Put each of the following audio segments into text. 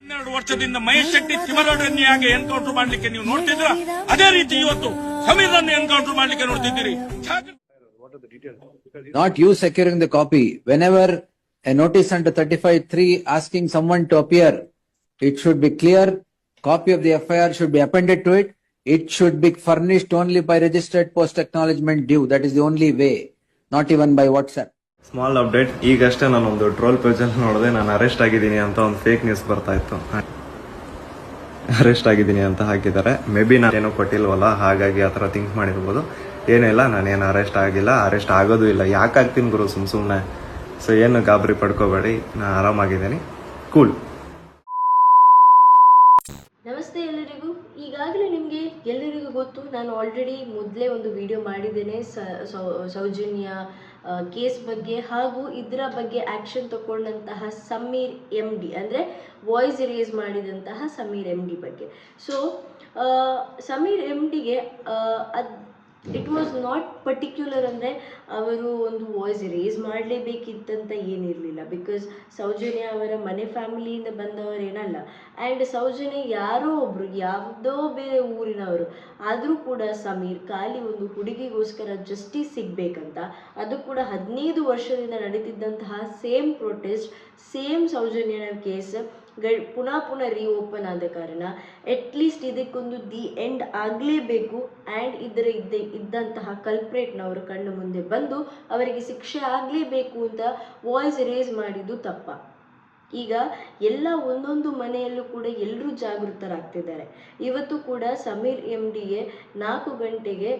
12 ವರ್ಷದಿಂದ ಮಹೇಶ್ ಶೆಟ್ಟಿ ತಿಮರಡ್ಡಿಯಾಗಿ ಎನ್ಕೌಂಟರ್ ಮಾಡಲಿಕ್ಕೆ ನೀವು ನೋಡ್ತಿದ್ರ, ಅದೇ ರೀತಿ ಇವತ್ತು ಸಮೀರನ್ನು ಎನ್ಕೌಂಟರ್ ಮಾಡಲಿಕ್ಕೆ ನೋಡ್ತಿದ್ದೀರಿ. Not you securing the copy. Whenever a notice under 35(3) asking someone to appear, it should be clear. Copy of the FIR should be appended to it. It should be furnished only by registered post acknowledgement due. That is the only way. Not even by WhatsApp. Small update. ಈಗಷ್ಟೇ ನಾನೊಂದು troll ಪೇಜಲ್ಲಿ ನೋಡಿದೆ, ನಾನು arrest ಆಗಿದ್ದೀನಿ ಅಂತ ಒಂದು fake news ಬರ್ತಾ ಇತ್ತು. Arrest ಆಗಿದ್ದೀನಿ ಅಂತ ಹಾಕಿದ್ದಾರೆ. ಮೇ ಬಿ ನಾನೇನೋ ಕೊಟ್ಟಿಲ್ವಲ್ಲ, ಹಾಗಾಗಿ ಆ ಥರ ಥಿಂಕ್ ಮಾಡಿರ್ಬೋದು. ಏನಿಲ್ಲ, ನಾನೇನು ಅರೆಸ್ಟ್ ಆಗಿಲ್ಲ, ಅರೆಸ್ಟ್ ಆಗೋದು ಇಲ್ಲ. ಯಾಕೆ ಆಗ್ತೀನಿ ಗುರು ಸುಮ್ಮನೆ. ಸೊ ಏನು ಗಾಬರಿ ಪಡ್ಕೋಬೇಡಿ, ನಾನು ಆರಾಮಾಗಿದ್ದೀನಿ. ಕೂಲ್. ನಮಸ್ತೆ ಎಲ್ಲರಿಗೂ. ಈಗಾಗಲೇ ನಿಮಗೆ ಎಲ್ಲರಿಗೂ ಗೊತ್ತು, ನಾನು ಆಲ್ರೆಡಿ ಮೊದಲೇ ಒಂದು ವಿಡಿಯೋ ಮಾಡಿದ್ದೇನೆ ಸೌಜನ್ಯ ಕೇಸ್ ಬಗ್ಗೆ ಹಾಗೂ ಇದರ ಬಗ್ಗೆ ಆ್ಯಕ್ಷನ್ ತಗೊಂಡಂತಹ ಸಮೀರ್ MD, ಅಂದರೆ ವಾಯ್ಸ್ ರೇಸ್ ಮಾಡಿದಂತಹ ಸಮೀರ್ MD ಬಗ್ಗೆ. ಸೊ ಸಮೀರ್ MDಗೆ ಇಟ್ ವಾಸ್ ನಾಟ್ ಪರ್ಟಿಕ್ಯುಲರ್, ಅಂದರೆ ಅವರು ಒಂದು ವಾಯ್ಸ್ ರೇಸ್ ಮಾಡಲೇಬೇಕಿತ್ತಂತ ಏನಿರಲಿಲ್ಲ. ಬಿಕಾಸ್ ಸೌಜನ್ಯ ಅವರ ಮನೆ ಫ್ಯಾಮಿಲಿಯಿಂದ ಬಂದವರೇನಲ್ಲ. ಆ್ಯಂಡ್ ಸೌಜನ್ಯ ಯಾರೋ ಒಬ್ಬರು, ಯಾವುದೋ ಬೇರೆ ಊರಿನವರು, ಆದರೂ ಕೂಡ ಸಮೀರ್ ಖಾಲಿ ಒಂದು ಹುಡುಗಿಗೋಸ್ಕರ ಜಸ್ಟಿಸ್ ಸಿಗಬೇಕಂತ, ಅದು ಕೂಡ 15 ವರ್ಷದಿಂದ ನಡೀತಿದ್ದಂತಹ ಸೇಮ್ ಪ್ರೊಟೆಸ್ಟ್, ಸೇಮ್ ಸೌಜನ್ಯನ ಕೇಸ್ ಪುನಃ ರೀಓಪನ್ ಆದ ಕಾರಣ ಅಟ್ಲೀಸ್ಟ್ ಇದಕ್ಕೊಂದು ದಿ ಎಂಡ್ ಆಗಲೇಬೇಕು. ಆ್ಯಂಡ್ ಇದ್ದಂತಹ ಕಲ್ಪ್ರೇಟ್ನವರು ಕಣ್ಣು ಮುಂದೆ ಬಂದು ಅವರಿಗೆ ಶಿಕ್ಷೆ ಆಗಲೇಬೇಕು ಅಂತ ವಾಯ್ಸ್ ರೇಸ್ ಮಾಡಿದ್ದು ತಪ್ಪ. ಈಗ ಎಲ್ಲ ಒಂದೊಂದು ಮನೆಯಲ್ಲೂ ಕೂಡ ಎಲ್ಲರೂ ಜಾಗೃತರಾಗ್ತಿದ್ದಾರೆ. ಇವತ್ತು ಕೂಡ ಸಮೀರ್ MDಗೆ 4 ಗಂಟೆಗೆ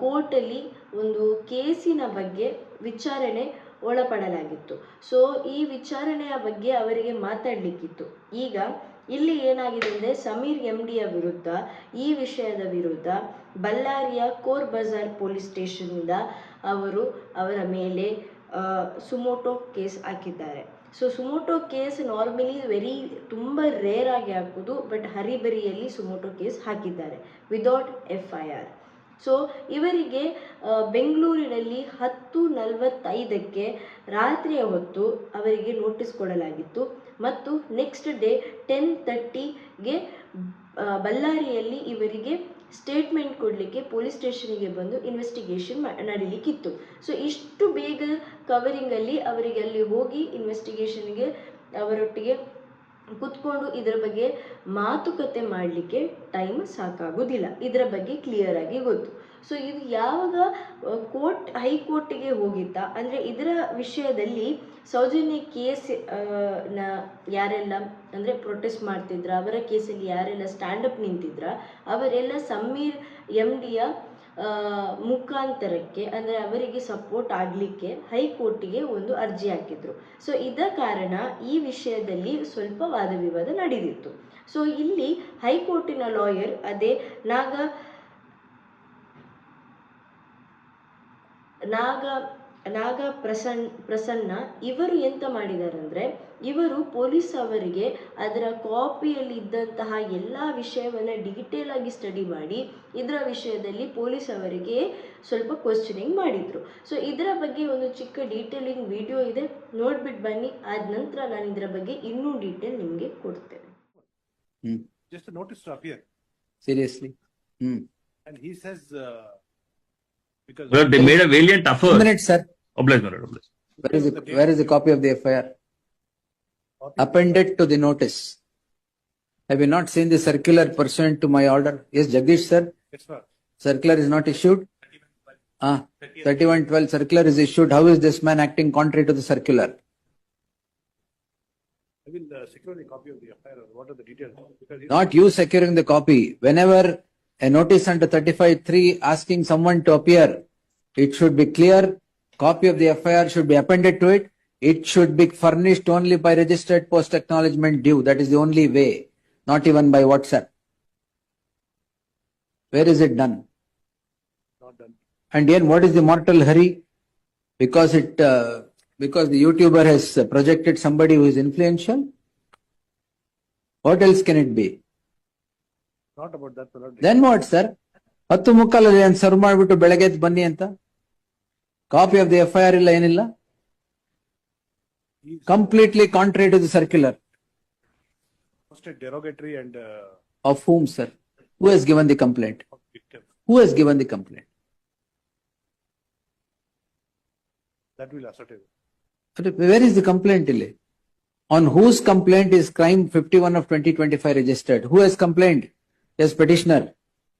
ಕೋರ್ಟಲ್ಲಿ ಒಂದು ಕೇಸಿನ ಬಗ್ಗೆ ವಿಚಾರಣೆ ಒಳಪಡಲಾಗಿತ್ತು. ಸೊ ಈ ವಿಚಾರಣೆಯ ಬಗ್ಗೆ ಅವರಿಗೆ ಮಾತಾಡಲಿಕ್ಕಿತ್ತು. ಈಗ ಇಲ್ಲಿ ಏನಾಗಿದೆ ಅಂದರೆ ಸಮೀರ್ MDಯ ವಿರುದ್ಧ, ಈ ವಿಷಯದ ವಿರುದ್ಧ ಬಳ್ಳಾರಿಯ ಕೋರ್ ಬಜಾರ್ ಪೊಲೀಸ್ ಸ್ಟೇಷನ್ನಿಂದ ಅವರ ಮೇಲೆ ಸುಮೋಟೋ ಕೇಸ್ ಹಾಕಿದ್ದಾರೆ. ಸೊ ಸುಮೋಟೋ ಕೇಸ್ ನಾರ್ಮಲಿ ತುಂಬ ರೇರ್ ಆಗಿ ಹಾಕೋದು, ಬಟ್ ಹರಿಬರಿಯಲ್ಲಿ ಸುಮೋಟೋ ಕೇಸ್ ಹಾಕಿದ್ದಾರೆ ವಿದೌಟ್ FIR. ಸೊ ಇವರಿಗೆ ಬೆಂಗಳೂರಿನಲ್ಲಿ 10:45ಕ್ಕೆ ರಾತ್ರಿಯ ಹೊತ್ತು ಅವರಿಗೆ ನೋಟಿಸ್ ಕೊಡಲಾಗಿತ್ತು ಮತ್ತು ನೆಕ್ಸ್ಟ್ ಡೇ 10:30ಗೆ ಬಳ್ಳಾರಿಯಲ್ಲಿ ಇವರಿಗೆ ಸ್ಟೇಟ್ಮೆಂಟ್ ಕೊಡಲಿಕ್ಕೆ ಪೊಲೀಸ್ ಸ್ಟೇಷನಿಗೆ ಬಂದು ಇನ್ವೆಸ್ಟಿಗೇಷನ್ ನಡೀಲಿಕ್ಕಿತ್ತು. ಸೊ ಇಷ್ಟು ಬೇಗ ಕವರಿಂಗಲ್ಲಿ ಅವರಿಗೆ ಅಲ್ಲಿ ಹೋಗಿ ಇನ್ವೆಸ್ಟಿಗೇಷನ್ಗೆ ಅವರೊಟ್ಟಿಗೆ ಕೂತ್ಕೊಂಡು ಇದರ ಬಗ್ಗೆ ಮಾತುಕತೆ ಮಾಡಲಿಕ್ಕೆ ಟೈಮ್ ಸಾಕಾಗೋದಿಲ್ಲ. ಇದರ ಬಗ್ಗೆ ಕ್ಲಿಯರ್ ಆಗಿ ಗೊತ್ತು. ಸೊ ಇದು ಯಾವಾಗ ಹೈಕೋರ್ಟಿಗೆ ಹೋಗಿತ್ತಾ ಅಂದರೆ ಇದರ ವಿಷಯದಲ್ಲಿ ಸೌಜನ್ಯ ಕೇಸ್ ಯಾರೆಲ್ಲ ಅಂದರೆ ಪ್ರೊಟೆಸ್ಟ್ ಮಾಡ್ತಿದ್ರ, ಅವರ ಕೇಸಲ್ಲಿ ಯಾರೆಲ್ಲ ಸ್ಟ್ಯಾಂಡಪ್ ನಿಂತಿದ್ರ, ಅವರೆಲ್ಲ ಸಮೀರ್ MDಯ ಮುಖಾಂತರಕ್ಕೆ ಅಂದರೆ ಅವರಿಗೆ ಸಪೋರ್ಟ್ ಆಗಲಿಕ್ಕೆ ಹೈಕೋರ್ಟಿಗೆ ಒಂದು ಅರ್ಜಿ ಹಾಕಿದ್ರು. ಸೊ ಇದ ಕಾರಣ ಈ ವಿಷಯದಲ್ಲಿ ಸ್ವಲ್ಪ ವಾದ ವಿವಾದ ನಡೆದಿತ್ತು. ಸೊ ಇಲ್ಲಿ ಹೈಕೋರ್ಟಿನ ಲಾಯರ್ ಅದೇ ನಾಗ ಪ್ರಸನ್ನ ಇವರು ಎಂತ ಮಾಡಿದ್ದಾರೆ ಅಂದರೆ, ಇವರು ಪೊಲೀಸ್ ಅವರಿಗೆ ಅದರ ಕಾಪಿಯಲ್ಲಿ ಇದ್ದಂತಹ ಎಲ್ಲ ವಿಷಯವನ್ನು ಡೀಟೇಲ್ ಆಗಿ ಸ್ಟಡಿ ಮಾಡಿ ಇದರ ವಿಷಯದಲ್ಲಿ ಪೊಲೀಸ್ ಅವರಿಗೆ ಸ್ವಲ್ಪ ಕ್ವಶನಿಂಗ್ ಮಾಡಿದರು. ಸೊ ಇದರ ಬಗ್ಗೆ ಒಂದು ಚಿಕ್ಕ ಡೀಟೇಲಿಂಗ್ ವಿಡಿಯೋ ಇದೆ, ನೋಡ್ಬಿಟ್ಟು ಬನ್ನಿ. ಆದ ನಂತರ ನಾನು ಇದರ ಬಗ್ಗೆ ಇನ್ನೂ ಡೀಟೇಲ್ ನಿಮಗೆ ಕೊಡ್ತೇನೆ. Just a notice to appear. Seriously. And he says because well, they made a valiant effort. 1 minute, sir. Oblige. Where is the copy of the FIR? Appended to the notice. Have you not seen the circular pursuant to my order? Yes, Jagdish, sir. yes, sir. Circular is not issued. 3112 circular is issued. How is this man acting contrary to the circular? I will secure the copy of the FIR. What are the details? Because Not you securing the copy. Whenever a notice under 35(3) asking someone to appear, it should be clear. Copy of the FIR should be appended to it. It should be furnished only by registered post acknowledgement due. That is the only way. Not even by WhatsApp. Where is it done? not done. And then what is the mortal hurry? Because the YouTuber has projected somebody who is influential? What else can it be? Not about that, sir. Then what, sir? 10:45 serve ಮಾಡಿಬಿಟ್ಟು ಬೆಳಗ್ಗೆ ಎದ್ದು ಬನ್ನಿ ಅಂತ. Copy of the FIR ಇಲ್ಲ, ಏನಿಲ್ಲ. Completely contrary to the circular. Posted derogatory and Of whom, sir? Who has given the complaint? victim. Who has given the complaint? That will ascertain. Where is the complaint, Ile? On whose complaint is crime 51 of 2025 registered? Who has complained? Yes, petitioner.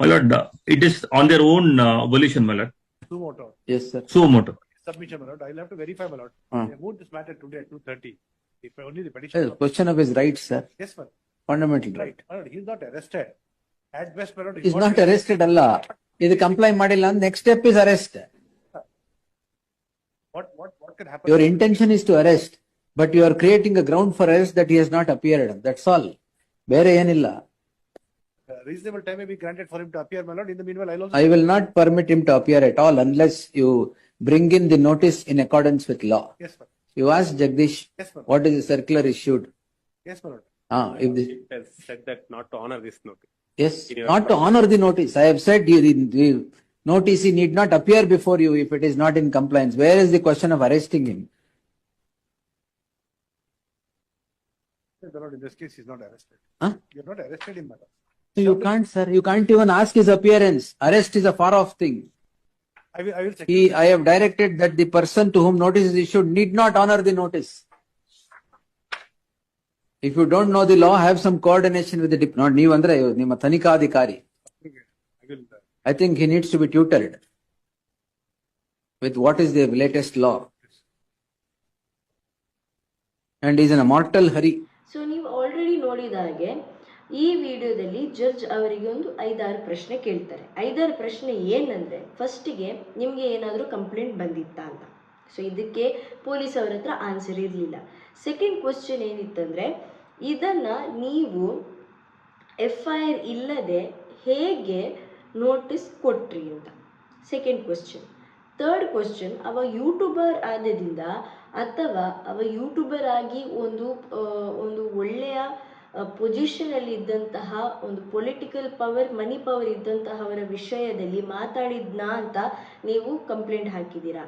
My lord, it is on their own volition, my lord. Suo moto. Yes, sir. Suo moto. Submission, my lord. I'll have to verify, my lord. Ah. They moved this matter today at 2:30. If only the Yes, petition. question of his rights, sir. Yes, sir. Fundamental right. Right. My lord, he's not arrested. At best, my lord, Is not arrested, Allah. If the comply madilla, next step is arrest. What can happen? Your intention is to arrest, but you are creating a ground for arrest that he has not appeared. That's all. Bere yenilla. Reasonable time may be granted for him to appear, my lord. In the meanwhile, I'll also. I will not permit him to appear at all unless you bring in the notice in accordance with law. Yes, sir. You ask Jagdish, Yes, my lord. what is the circular issued? Yes, my lord. If the, It has said that not to honor this notice. yes, In your not to honor the notice. I have said the notice he need not appear before you if it is not in compliance. Where is the question of arresting him? My lord, in this case, he's not arrested. Huh? You're not arrested him, my lord. You can't, sir. You can't even ask his appearance. Arrest is a far off thing. I will check. I have directed that the person to whom notice is issued need not honor the notice. If you don't know the law, have some coordination with the not ನೀವು ಅಂದ್ರೆ ನಿಮ್ಮ ತನಿಖಾಧಿಕಾರಿ. I will. I think he needs to be tutored with what is the latest law. And he is in a mortal hurry. So ನೀವು already ನೋಡಿದ ಹಾಗೆ ಈ ವಿಡಿಯೋದಲ್ಲಿ judge ಅವರಿಗೆ ಒಂದು 5-6 ಪ್ರಶ್ನೆ ಕೇಳ್ತಾರೆ. 5-6 ಪ್ರಶ್ನೆ ಏನಂದ್ರೆ, ಫಸ್ಟಿಗೆ ನಿಮಗೆ ಏನಾದರೂ ಕಂಪ್ಲೇಂಟ್ ಬಂದಿತ್ತಾ ಅಂತ. ಸೊ ಇದಕ್ಕೆ ಪೊಲೀಸ್ ಅವರ ಹತ್ರ ಆನ್ಸರ್ ಇರಲಿಲ್ಲ. ಸೆಕೆಂಡ್ ಕ್ವಶನ್ ಏನಿತ್ತಂದ್ರೆ, ಇದನ್ನ ನೀವು FIR ಇಲ್ಲದೆ ಹೇಗೆ ನೋಟಿಸ್ ಕೊಟ್ರಿ ಅಂತ ಸೆಕೆಂಡ್ ಕ್ವಶನ್. ಥರ್ಡ್ ಕ್ವಶನ್, ಅವ ಯೂಟ್ಯೂಬರ್ ಆದದಿಂದ ಅಥವಾ ಅವ ಯೂಟ್ಯೂಬರ್ ಆಗಿ ಒಂದು ಒಳ್ಳೆಯ ಪೊಸಿಷನಲ್ಲಿ ಇದ್ದಂತಹ ಒಂದು ಪೊಲಿಟಿಕಲ್ ಪವರ್, ಮನಿ ಪವರ್ ಇದ್ದಂತಹವರ ವಿಷಯದಲ್ಲಿ ಮಾತಾಡಿದ್ನಾ ಅಂತ ನೀವು ಕಂಪ್ಲೇಂಟ್ ಹಾಕಿದ್ದೀರಾ.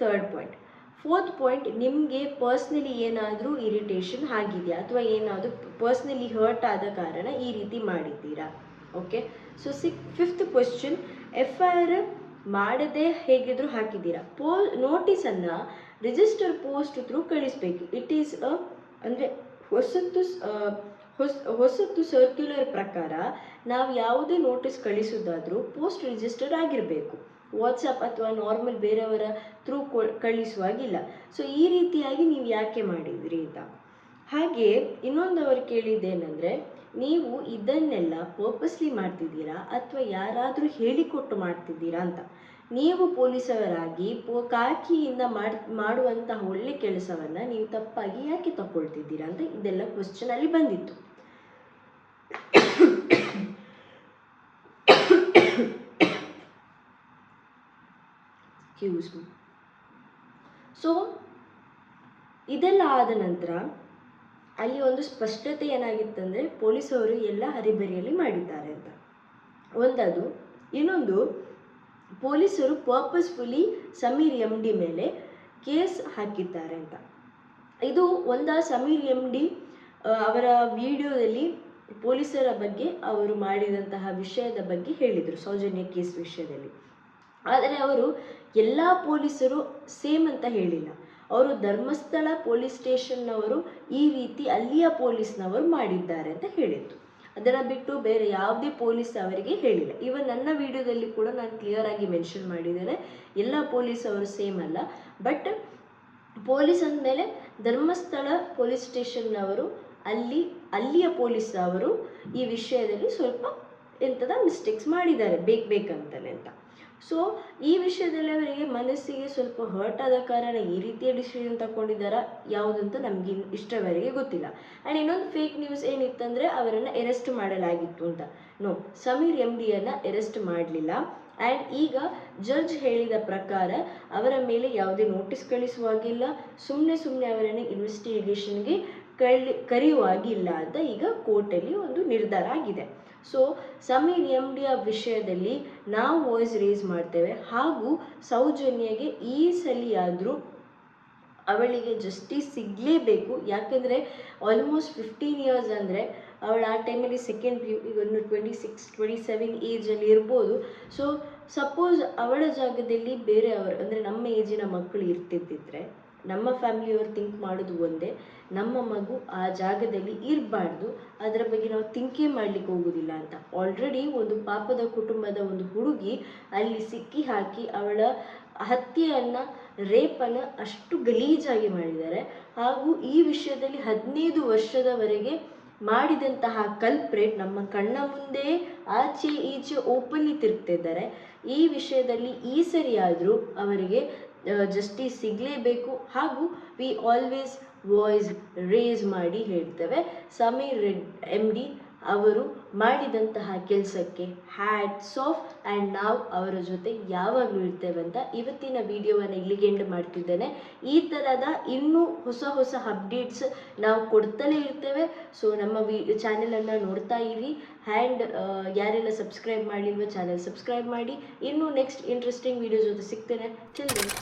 Third point. ಫೋರ್ತ್ ಪಾಯಿಂಟ್, ನಿಮಗೆ ಪರ್ಸ್ನಲಿ ಏನಾದರೂ ಇರಿಟೇಷನ್ ಆಗಿದೆಯಾ ಅಥವಾ ಏನಾದರೂ ಪರ್ಸ್ನಲಿ ಹರ್ಟ್ ಆದ ಕಾರಣ ಈ ರೀತಿ ಮಾಡಿದ್ದೀರಾ. Okay. So fifth question, FIR ಮಾಡದೆ ಹೇಗಿದ್ರು ಹಾಕಿದ್ದೀರಾ. ನೋಟಿಸನ್ನು ರಿಜಿಸ್ಟರ್ ಪೋಸ್ಟ್ ಥ್ರೂ ಕಳಿಸ್ಬೇಕು. ಇಟ್ ಈಸ್ ಅಂದರೆ ಹೊಸತು ಸರ್ಕ್ಯುಲರ್ ಪ್ರಕಾರ ನಾವು ಯಾವುದೇ ನೋಟಿಸ್ ಕಳಿಸೋದಾದರೂ ಪೋಸ್ಟ್ ರಿಜಿಸ್ಟರ್ಡ್ ಆಗಿರಬೇಕು. ವಾಟ್ಸಪ್ ಅಥವಾ ನಾರ್ಮಲ್ ಬೇರೆಯವರ ಥ್ರೂ ಕಳಿಸುವಾಗಿಲ್ಲ. ಸೊ ಈ ರೀತಿಯಾಗಿ ನೀವು ಯಾಕೆ ಮಾಡಿದ್ರಿ ಅಂತ. ಹಾಗೆ ಇನ್ನೊಂದು ಅವರು ಕೇಳಿದ್ದೇನೆಂದರೆ, ನೀವು ಇದನ್ನೆಲ್ಲ ಪರ್ಪಸ್ಲಿ ಮಾಡ್ತಿದ್ದೀರಾ ಅಥವಾ ಯಾರಾದರೂ ಹೇಳಿಕೊಟ್ಟು ಮಾಡ್ತಿದ್ದೀರಾ ಅಂತ. ನೀವು ಪೊಲೀಸವರಾಗಿ ಕಾಕಿಯಿಂದ ಮಾಡುವಂತಹ ಒಳ್ಳೆ ಕೆಲಸವನ್ನು ನೀವು ತಪ್ಪಾಗಿ ಯಾಕೆ ತಗೊಳ್ತಿದ್ದೀರಾ ಅಂತ ಇದೆಲ್ಲ ಕ್ವಶನ್ ಅಲ್ಲಿ ಬಂದಿತ್ತು. ಸೊ ಇದೆಲ್ಲ ಆದ ನಂತರ ಅಲ್ಲಿ ಒಂದು ಸ್ಪಷ್ಟತೆ ಏನಾಗಿತ್ತಂದರೆ, ಪೊಲೀಸವರು ಎಲ್ಲ ಹರಿಬರಿಯಲ್ಲಿ ಮಾಡಿದ್ದಾರೆ ಅಂತ ಒಂದದು. ಇನ್ನೊಂದು, ಪೊಲೀಸರು ಪರ್ಪಸ್ಫುಲಿ ಸಮೀರ್ MD ಮೇಲೆ ಕೇಸ್ ಹಾಕಿದ್ದಾರೆ ಅಂತ. ಇದು ಸಮೀರ್ MD ಅವರ ವಿಡಿಯೋದಲ್ಲಿ ಪೊಲೀಸರ ಬಗ್ಗೆ ಅವರು ಮಾಡಿದಂತಹ ವಿಷಯದ ಬಗ್ಗೆ ಹೇಳಿದರು, ಸೌಜನ್ಯ ಕೇಸ್ ವಿಷಯದಲ್ಲಿ. ಆದರೆ ಅವರು ಎಲ್ಲ ಪೊಲೀಸರು ಸೇಮ್ ಅಂತ ಹೇಳಿಲ್ಲ. ಅವರು ಧರ್ಮಸ್ಥಳ ಪೊಲೀಸ್ ಸ್ಟೇಷನ್ನವರು ಈ ರೀತಿ ಅಲ್ಲಿಯ ಪೊಲೀಸ್ನವರು ಮಾಡಿದ್ದಾರೆ ಅಂತ ಹೇಳಿದ್ದು. ಅದನ್ನು ಬಿಟ್ಟು ಬೇರೆ ಯಾವುದೇ ಪೊಲೀಸ್ ಅವರಿಗೆ ಹೇಳಿಲ್ಲ. ಇವನ್ ನನ್ನ ವಿಡಿಯೋದಲ್ಲಿ ಕೂಡ ನಾನು ಕ್ಲಿಯರ್ ಆಗಿ ಮೆನ್ಷನ್ ಮಾಡಿದ್ದೇನೆ, ಎಲ್ಲ ಪೊಲೀಸ್ ಅವರು ಸೇಮ್ ಅಲ್ಲ. ಬಟ್ ಪೊಲೀಸ್ ಅಂದಮೇಲೆ ಧರ್ಮಸ್ಥಳ ಪೊಲೀಸ್ ಸ್ಟೇಷನ್ನವರು ಅಲ್ಲಿಯ ಪೊಲೀಸ್ ಅವರು ಈ ವಿಷಯದಲ್ಲಿ ಸ್ವಲ್ಪ ಎಂಥದ ಮಿಸ್ಟೇಕ್ಸ್ ಮಾಡಿದ್ದಾರೆ ಬೇಕಂತಾನೆ ಅಂತ. ಸೊ ಈ ವಿಷಯದಲ್ಲಿ ಅವರಿಗೆ ಮನಸ್ಸಿಗೆ ಸ್ವಲ್ಪ ಹರ್ಟ್ ಆದ ಕಾರಣ ಈ ರೀತಿಯ ಡಿಸಿಷನ್ ತಗೊಂಡಿದ್ದಾರಾ ಯಾವುದಂತ ನಮಗೆ ಇಷ್ಟವರೆಗೆ ಗೊತ್ತಿಲ್ಲ. ಆ್ಯಂಡ್ ಇನ್ನೊಂದು ಫೇಕ್ ನ್ಯೂಸ್ ಏನಿತ್ತಂದರೆ, ಅವರನ್ನು ಅರೆಸ್ಟ್ ಮಾಡಲಾಗಿತ್ತು ಅಂತ. ನೋ, ಸಮೀರ್ MDಯನ್ನು ಅರೆಸ್ಟ್ ಮಾಡಲಿಲ್ಲ. ಆ್ಯಂಡ್ ಈಗ ಜಡ್ಜ್ ಹೇಳಿದ ಪ್ರಕಾರ ಅವರ ಮೇಲೆ ಯಾವುದೇ ನೋಟಿಸ್ ಕಳಿಸುವಾಗಿಲ್ಲ, ಸುಮ್ಮನೆ ಅವರನ್ನು ಇನ್ವೆಸ್ಟಿಗೇಷನ್ಗೆ ಕರೆಯುವಾಗಿಲ್ಲ ಅಂತ ಈಗ ಕೋರ್ಟಲ್ಲಿ ಒಂದು ನಿರ್ಧಾರ ಆಗಿದೆ. ಸೊ ಸಮೀರ್ MD ವಿಷಯದಲ್ಲಿ ನಾವು ವಾಯ್ಸ್ ರೇಸ್ ಮಾಡ್ತೇವೆ. ಹಾಗೂ ಸೌಜನ್ಯಗೆ ಈ ಸಲಿಯಾದರೂ ಅವಳಿಗೆ ಜಸ್ಟಿಸ್ ಸಿಗಲೇಬೇಕು. ಯಾಕೆಂದರೆ ಆಲ್ಮೋಸ್ಟ್ 15 ಇಯರ್ಸ್ ಅಂದರೆ ಅವಳು ಆ ಟೈಮಲ್ಲಿ ಸೆಕೆಂಡ್ ಪಿ ಯು, ಈಗ ಒಂದು 26-27 ಏಜಲ್ಲಿ ಇರ್ಬೋದು. ಸೊ ಸಪೋಸ್ ಅವಳ ಜಾಗದಲ್ಲಿ ಬೇರೆಯವರು ಅಂದರೆ ನಮ್ಮ ಏಜಿನ ಮಕ್ಕಳು ಇರ್ತಿದ್ದಿದ್ರೆ, ನಮ್ಮ ಫ್ಯಾಮಿಲಿಯವರು ಥಿಂಕ್ ಮಾಡೋದು ಒಂದೇ, ನಮ್ಮ ಮಗು ಆ ಜಾಗದಲ್ಲಿ ಇರಬಾರ್ದು, ಅದರ ಬಗ್ಗೆ ನಾವು ಥಿಂಕೇ ಮಾಡಲಿಕ್ಕೆ ಹೋಗೋದಿಲ್ಲ ಅಂತ. ಆಲ್ರೆಡಿ ಒಂದು ಪಾಪದ ಕುಟುಂಬದ ಒಂದು ಹುಡುಗಿ ಅಲ್ಲಿ ಸಿಕ್ಕಿ ಹಾಕಿ ಅವಳ ಹತ್ಯೆಯನ್ನು, ರೇಪನ್ನು ಅಷ್ಟು ಗಲೀಜಾಗಿ ಮಾಡಿದ್ದಾರೆ. ಹಾಗೂ ಈ ವಿಷಯದಲ್ಲಿ 15 ವರ್ಷದವರೆಗೆ ಮಾಡಿದಂತಹ ಕಲ್ಪ್ರೇಟ್ ನಮ್ಮ ಕಣ್ಣ ಮುಂದೆ ಆಚೆ ಈಚೆ ಓಪನ್ಲಿ ತಿರುಗ್ತಿದ್ದಾರೆ. ಈ ವಿಷಯದಲ್ಲಿ ಈ ಸರಿಯಾದರೂ ಅವರಿಗೆ ಜಸ್ಟಿಸ್ ಸಿಗಲೇಬೇಕು. ಹಾಗೂ ವಿ ಆಲ್ವೇಸ್ ವಾಯ್ಸ್ ರೇಸ್ ಮಾಡಿ ಹೇಳ್ತೇವೆ, ಸಮೀರ್ MD ಅವರು ಮಾಡಿದಂತಹ ಕೆಲಸಕ್ಕೆ ಹ್ಯಾಟ್ಸ್ ಆಫ್. ಆ್ಯಂಡ್ ನಾವು ಅವರ ಜೊತೆ ಯಾವಾಗಲೂ ಇರ್ತೇವೆ ಅಂತ ಇವತ್ತಿನ ವಿಡಿಯೋವನ್ನು ಇಲ್ಲಿಗೆ ಎಂಡ್ ಮಾಡ್ತಿದ್ದೇನೆ. ಈ ಥರದ ಇನ್ನೂ ಹೊಸ ಅಪ್ಡೇಟ್ಸ್ ನಾವು ಕೊಡ್ತಲೇ ಇರ್ತೇವೆ. ಸೊ ನಮ್ಮ ಚಾನೆಲನ್ನು ನೋಡ್ತಾ ಇರಿ. ಆ್ಯಂಡ್ ಯಾರೆಲ್ಲ ಸಬ್ಸ್ಕ್ರೈಬ್ ಮಾಡಿಲ್ವೋ ಚಾನೆಲ್ ಸಬ್ಸ್ಕ್ರೈಬ್ ಮಾಡಿ. ಇನ್ನೂ ನೆಕ್ಸ್ಟ್ ಇಂಟ್ರೆಸ್ಟಿಂಗ್ ವಿಡಿಯೋ ಜೊತೆ ಸಿಗ್ತೇನೆ. Till then.